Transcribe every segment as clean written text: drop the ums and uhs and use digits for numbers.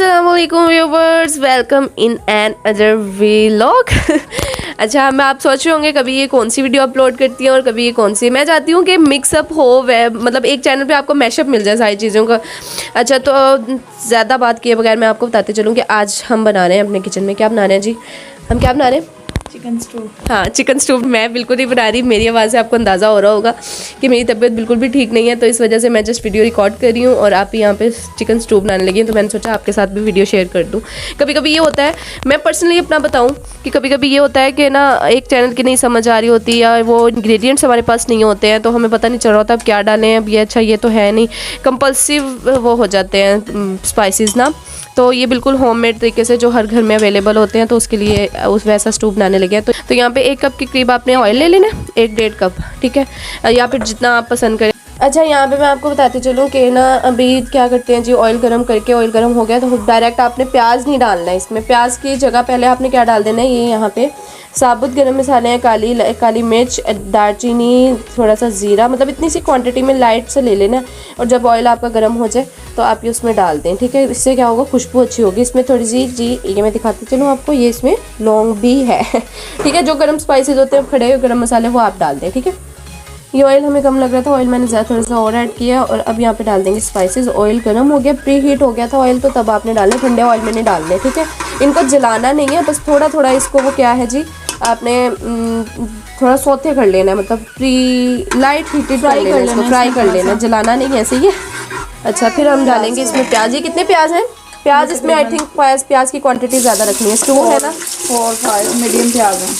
अस्सलामुअलैकुम viewers, welcome in an other vlog. अच्छा, मैं आप सोच रहे होंगे कभी ये कौन सी वीडियो अपलोड करती है और कभी ये कौन सी। मैं चाहती हूँ कि मिक्सअप हो, मतलब एक चैनल पे आपको मैशअप मिल जाए सारी चीज़ों का। अच्छा, तो ज़्यादा बात किए बगैर मैं आपको बताते चलूँ कि आज हम बना रहे हैं अपने किचन में। क्या बना रहे हैं जी? हम क्या बना रहे हैं? Chicken stew. हाँ, चिकन स्टू। मैं बिल्कुल नहीं बना रही, मेरी आवाज़ से आपको अंदाज़ा हो रहा होगा कि मेरी तबीयत बिल्कुल भी ठीक नहीं है, तो इस वजह से मैं जस्ट वीडियो रिकॉर्ड कर रही हूँ और आप यहाँ पे चिकन स्टू बनाने लगी हैं। तो मैंने सोचा आपके साथ भी वीडियो शेयर कर दूँ। कभी कभी ये होता है, मैं पर्सनली अपना बताऊँ कि कभी कभी ये होता है कि ना एक चैनल की नहीं समझ आ रही होती या वो इंग्रेडिएंट्स हमारे पास नहीं होते हैं, तो हमें पता नहीं चल रहा होता अब क्या डालें। अब ये अच्छा ये तो है नहीं, कंपल्सिव वो हो जाते हैं स्पाइसेस ना। तो ये बिल्कुल होममेड तरीके से जो हर घर में अवेलेबल होते हैं, तो उसके लिए उस वैसा स्टू बनाने लगे हैं। तो यहाँ पे 1 कप के करीब आपने ऑयल ले लेना, 1-1.5 कप, ठीक है, या फिर जितना आप पसंद करें। अच्छा, यहाँ पे मैं आपको बताती चलूँ कि ना अभी क्या करते हैं जी, ऑयल गर्म करके, ऑयल गर्म हो गया तो डायरेक्ट आपने प्याज नहीं डालना है इसमें। प्याज की जगह पहले आपने क्या डाल देना है, ये यहाँ पे साबुत गरम मसाले हैं, काली मिर्च, दालचीनी, थोड़ा सा ज़ीरा, मतलब इतनी सी क्वांटिटी में लाइट से ले लेना। और जब ऑयल आपका गर्म हो जाए तो आप ये उसमें डाल दें, ठीक है। इससे क्या होगा, खुशबू अच्छी होगी। इसमें थोड़ी सी जी, ये मैं दिखाती चलूँ आपको, ये इसमें लौंग भी है, ठीक है। जो गरम स्पाइसेस होते हैं खड़े गरम मसाले, वो आप डाल दें, ठीक है। ये ऑयल हमें कम लग रहा था, ऑयल मैंने थोड़ा सा और ऐड किया और अब यहाँ पे डाल देंगे स्पाइसेस। ऑयल गर्म हो गया, प्री हीट हो गया था ऑयल, तो तब आपने डालने, ठंडे ऑयल में नहीं डालने, ठीक है। इनको जलाना नहीं है, बस थोड़ा थोड़ा इसको वो क्या है जी, आपने थोड़ा सौते कर लेना है, मतलब प्री लाइट हीटेड कर लेना, इसको फ्राई कर लेना, जलाना नहीं है, ऐसे ही है। अच्छा, फिर हम डालेंगे इसमें प्याज। ये कितने प्याज हैं? प्याज इसमें आई थिंक प्याज की क्वांटिटी ज़्यादा रखनी है, स्टू है ना, 4-5 मीडियम प्याज हैं।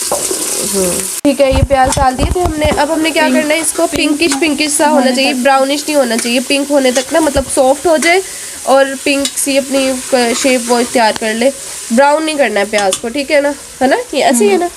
ठीक है। ये प्याज डाल दिए थे हमने। अब हमने क्या करना है, इसको पिंकिश सा होना चाहिए, ब्राउनिश नहीं होना चाहिए, पिंक होने तक ना, मतलब सॉफ्ट हो जाए और पिंक सी अपनी शेप वो तैयार कर ले। ब्राउन नहीं करना है प्याज को, ठीक है ना, ये ऐसे ही है ना,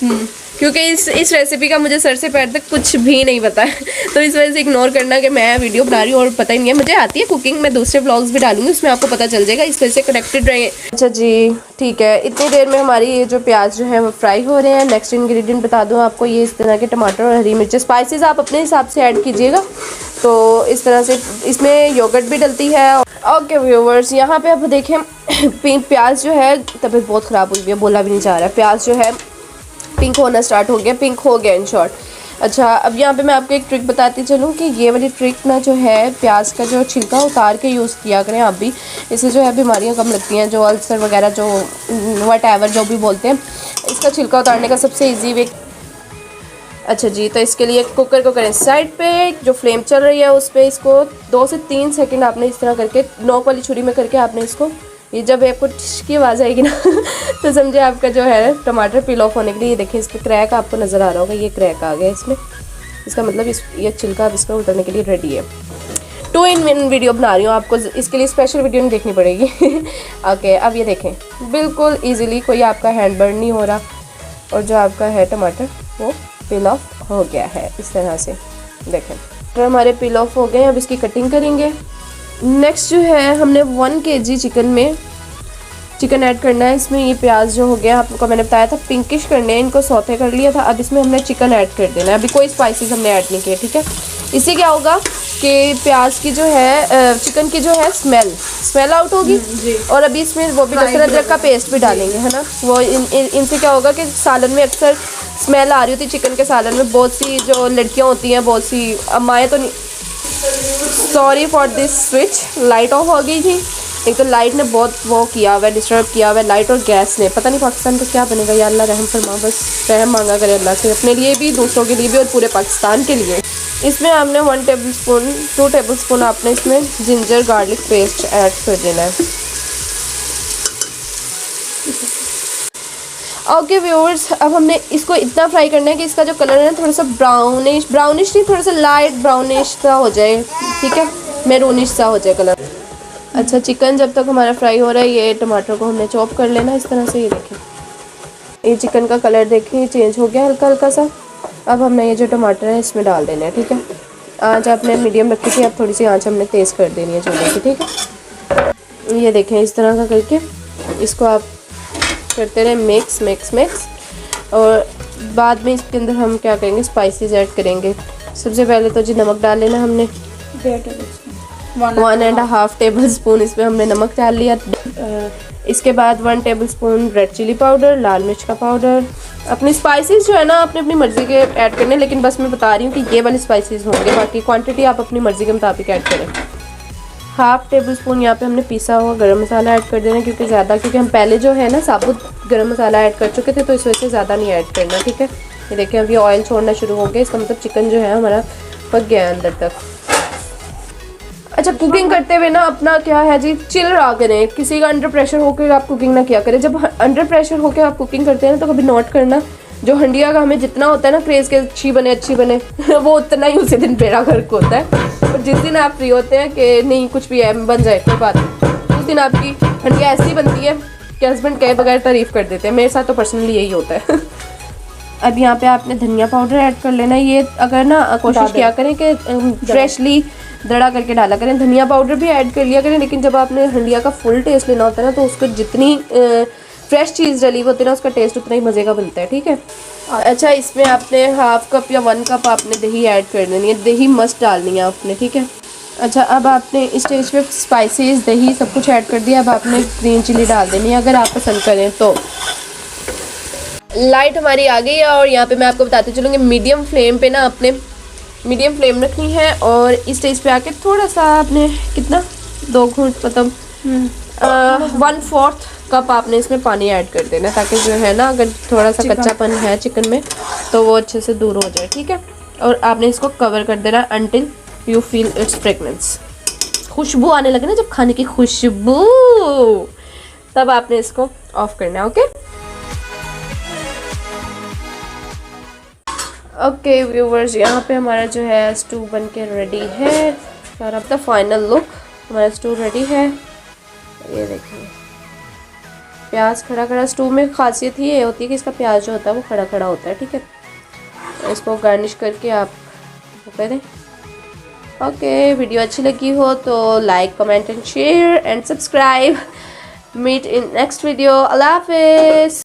क्योंकि इस रेसिपी का मुझे सर से पैर तक कुछ भी नहीं पता है, तो इस वजह से इग्नोर करना कि मैं वीडियो बना रही हूँ और पता ही नहीं है। मुझे आती है कुकिंग, मैं दूसरे व्लॉग्स भी डालूंगी, उसमें आपको पता चल जाएगा, इस वजह से कनेक्टेड रहेंगे। अच्छा जी, ठीक है। इतनी देर में हमारी ये जो प्याज जो है वो फ्राई हो रहे हैं। नेक्स्ट इंग्रेडिएंट बता दूँ आपको, ये इस तरह के टमाटर और हरी मिर्च, स्पाइसेस आप अपने हिसाब से ऐड कीजिएगा। तो इस तरह से इसमें योगर्ट भी डलती है। ओके व्यूवर्स, यहाँ पे अब देखें प्याज जो है, तबीयत बहुत ख़राब हुई है, बोला भी नहीं जा रहा है, प्याज जो है पिंक होना स्टार्ट हो गया, पिंक हो गया इन शॉर्ट। अच्छा, अब यहाँ पे मैं आपको एक ट्रिक बताती चलूँ कि ये वाली ट्रिक ना जो है, प्याज का जो छिलका उतार के यूज़ किया करें आप भी, इससे जो है बीमारियाँ कम लगती हैं, जो अल्सर वगैरह, जो व्हाटएवर जो भी बोलते हैं, इसका छिलका उतारने का सबसे ईजी वे। अच्छा जी, तो इसके लिए कुकर को करें साइड पे, जो फ्लेम चल रही है उस पर इसको 2 से 3 सेकंड आपने इस तरह करके नोक वाली छुरी में करके आपने इसको, ये जब आपको की आवाज़ आएगी ना तो समझे आपका जो है टमाटर पील ऑफ होने के लिए। ये देखिए, इसका क्रैक आपको नज़र आ रहा होगा, ये क्रैक आ गया इसमें, इसका मतलब ये छिलका अब इसका उतरने के लिए रेडी है। 2 in 1 वीडियो बना रही हूँ, आपको इसके लिए स्पेशल वीडियो नहीं देखनी पड़ेगी। ओके, अब ये देखें, बिल्कुल ईजिली, कोई आपका हैंड बर्न नहीं हो रहा और जो आपका है टमाटर वो पील ऑफ हो गया है इस तरह से। देखें, तो हमारे पील ऑफ हो गए। अब इसकी कटिंग करेंगे। नेक्स्ट जो है, हमने 1 kg चिकन में चिकन ऐड करना है। इसमें ये प्याज जो हो गया, आपको मैंने बताया था पिंकिश करने हैं, इनको सौते कर लिया था। अब इसमें हमने चिकन ऐड कर देना है, अभी कोई स्पाइसेस हमने ऐड नहीं किए, ठीक है। इससे क्या होगा कि प्याज की जो है, चिकन की जो है स्मेल आउट होगी। और अभी इसमें वो भी लहसुन अदरक का पेस्ट भी डालेंगे, है ना। वो इनसे क्या होगा कि सालन में अक्सर स्मेल आ रही होती चिकन के सालन में, बहुत सी जो लड़कियाँ होती हैं, बहुत सी अम्माएँ तो नहीं, sorry for this switch, light of हो गई थी। एक तो लाइट ने बहुत वो किया हुआ है, डिस्टर्ब किया हुआ है, लाइट और गैस ने, पता नहीं पाकिस्तान को क्या बनेगा। या अल्लाह रहम फरमा, बस रहम मांगा करे अल्लाह से, अपने लिए भी, दूसरों के लिए भी और पूरे पाकिस्तान के लिए। इसमें हमने 1 टेबलस्पून 2 टेबलस्पून आपने इसमें जिंजर गार्लिक पेस्ट ऐड कर देना है। ओके व्यूअर्स, अब हमने इसको इतना फ्राई करना है कि इसका जो कलर है ना, थोड़ा सा ब्राउनिश नहीं, थोड़ा सा लाइट ब्राउनिश सा हो जाए, ठीक है, मैरूनिश सा हो जाए कलर। अच्छा, चिकन जब तक हमारा फ्राई हो रहा है, ये टमाटर को हमने चॉप कर लेना इस तरह से। ये देखें, ये चिकन का कलर देखिए चेंज हो गया हल्का हल्का सा। अब हमने ये जो टमाटर है इसमें डाल देना है, ठीक है। आँच आपने मीडियम रखी थी, अब थोड़ी सी आँच हमने तेज़ कर देनी है चूल्हे की, ठीक है। ये देखें, इस तरह का करके इसको आप करते रहे मिक्स। और बाद में इसके अंदर हम क्या करेंगे, स्पाइसेस ऐड करेंगे। सबसे पहले तो जी नमक डाल लेना हमने, 1.5 टेबल स्पून इसमें हमने नमक डाल लिया। इसके बाद 1 tablespoon red chilli powder, लाल मिर्च का पाउडर। अपनी स्पाइसेस जो है ना अपनी अपनी मर्ज़ी के ऐड करने, लेकिन बस मैं बता रही हूँ कि ये वाले स्पाइसेस होंगे, बाकी क्वांटिटी आप अपनी मर्ज़ी के मुताबिक ऐड करें। 1/2 टेबल स्पून यहाँ पे हमने पिसा हुआ गरम मसाला ऐड कर देना, क्योंकि हम पहले जो है ना साबुत गरम मसाला ऐड कर चुके थे, तो इस वजह से ज़्यादा नहीं ऐड करना, ठीक है। ये देखिए अभी ऑयल छोड़ना शुरू हो गया, इसका मतलब चिकन जो है हमारा पक गया है अंदर तक। अच्छा, कुकिंग करते हुए ना अपना क्या है जी, चिल रहा करें, किसी का अंडर प्रेशर होकर आप कुकिंग ना किया करें। जब अंडर प्रेशर होकर आप कुकिंग करते हैं ना, तो कभी नोट करना, जो हंडिया का हमें जितना होता है ना क्रेज़ के अच्छी बने वो उतना ही उसी दिन बेड़ा गर्क होता है। और जिस दिन आप फ्री होते हैं कि नहीं कुछ भी है बन जाए कोई बात नहीं, उस दिन आपकी हंडिया ऐसी बनती है कि हस्बैंड कहे बगैर तारीफ़ कर देते हैं। मेरे साथ तो पर्सनली यही होता है। अब यहाँ पे आपने धनिया पाउडर ऐड कर लेना। ये अगर ना कोशिश किया करें कि फ्रेशली दड़ा करके डाला करें। धनिया पाउडर भी ऐड कर लिया करें, लेकिन जब आपने हंडिया का फुल टेस्ट लेना होता है ना, तो उसको जितनी फ्रेश चीज़ डली होती है ना, उसका टेस्ट उतना ही मज़े का बनता है, ठीक है। अच्छा, इसमें आपने 1/2 कप या 1 कप आपने दही ऐड कर देनी है। दही मस्ट डालनी है आपने, ठीक है। अच्छा, अब आपने इस स्टेज पे स्पाइसेस, दही सब कुछ ऐड कर दिया। अब आपने ग्रीन चिली डाल देनी है अगर आप पसंद करें तो। लाइट हमारी आ गई है और यहाँ पे मैं आपको बताते चलूँगी मीडियम फ्लेम पे ना आपने मीडियम फ्लेम रखनी है। और इस स्टेज पे आके थोड़ा सा आपने कितना 2 घूंट मतलब 1/4 कप आपने इसमें पानी ऐड कर देना, ताकि जो है ना अगर थोड़ा सा कच्चापन है चिकन में तो वो अच्छे से दूर हो जाए, ठीक है। और आपने इसको कवर कर देना until you feel it's fragrance. खुशबू आने लगे ना, जब खाने की खुशबू, तब आपने इसको ऑफ करना है, ओके। ओके व्यूवर्स, यहाँ पे हमारा जो है स्टू बन के रेडी है। और अब द फाइनल लुक, हमारा स्टू रेडी है। ये देखिए प्याज खड़ा खड़ा, स्टू में खासियत ही ये होती है कि इसका प्याज जो होता है वो खड़ा खड़ा होता है, ठीक है। इसको गार्निश करके आप करें। ओके, वीडियो अच्छी लगी हो तो like, comment and share and subscribe. Meet in next video. अल्लाह हाफिज़।